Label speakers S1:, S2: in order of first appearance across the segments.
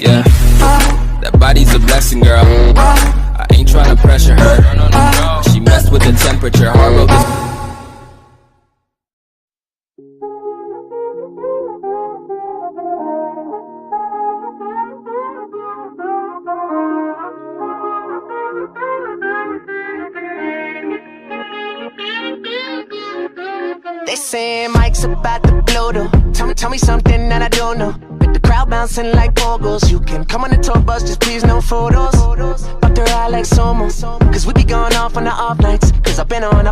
S1: Yeah, that body's a blessing, girl. I ain't tryna pressure her. She messed with the temperature. Hard road this.
S2: They saying Mike's about to blow though. Tell me something that I don't know. With the crowd bouncing like bogles. You can come on the tour bus, just please no photos. But they're all like Somo. Cause we be going off on the off nights. Cause I've been on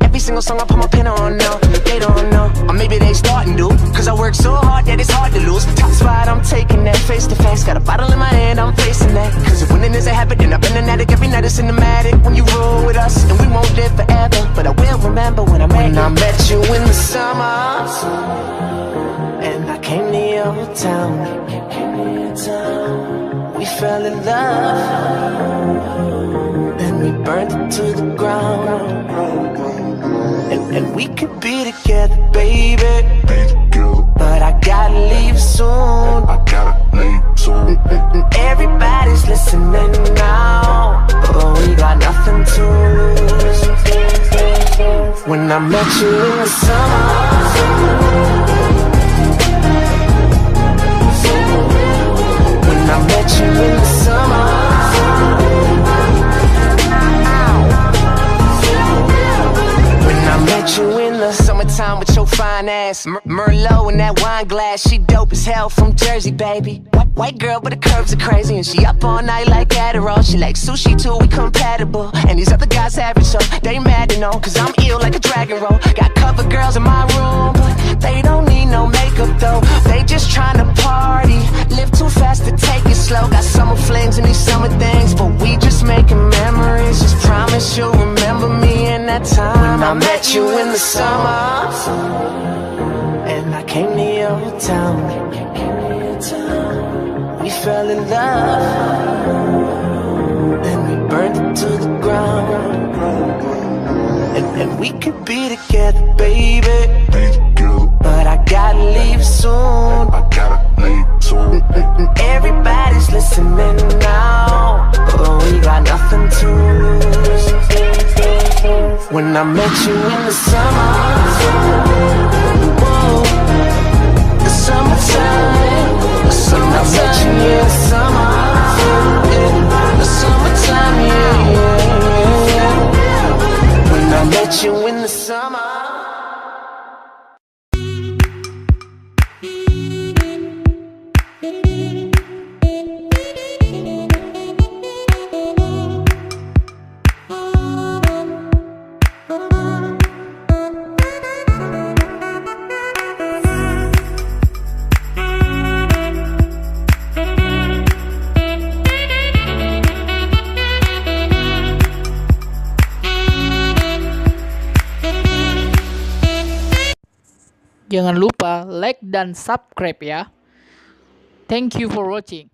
S2: every single song I put my pen on now. They don't know, or maybe they starting to. Cause I work so hard that it's hard to lose. Top spot, I'm taking that face to face. Got a bottle in my hand, I'm facing that. Cause if winning is a habit, then I've been an addict. Every night it's cinematic. When you roll with us, and we won't live forever. But I will remember when I met you in the summer. And I came to your town. We fell in love. Then we burned it to the ground. And we could be together, baby. But I gotta leave soon. Everybody's listening now. But we got nothing to lose. When I met you in the summer. I met you in the summer. When I met you in the summertime with your fine ass, Merlot in that wine glass. She dope as hell from Jersey, baby. White girl, but the curves are crazy. And she up all night like Adderall. She like sushi too, we compatible. And these other guys average, so they mad to know. Cause I'm ill like a dragon roll. Got cover girls in my room, but they don't need no makeup though. They just tryna party. Live too fast to take it slow. Got summer flings and these summer things, but we just making memories. Just promise you'll remember me in that time when I met you in the summer. And I came to your town. We fell in love. Then we burned it to the ground. And we could be together, baby. But I gotta leave soon. Everybody's listening now. But we got nothing to lose. When I met you in the summer. Whoa, the summertime. The summertime, yeah, the summer. Yeah, the summertime, yeah, yeah, yeah. When I met you in the summer.
S3: Jangan lupa like dan subscribe ya. Thank you for watching.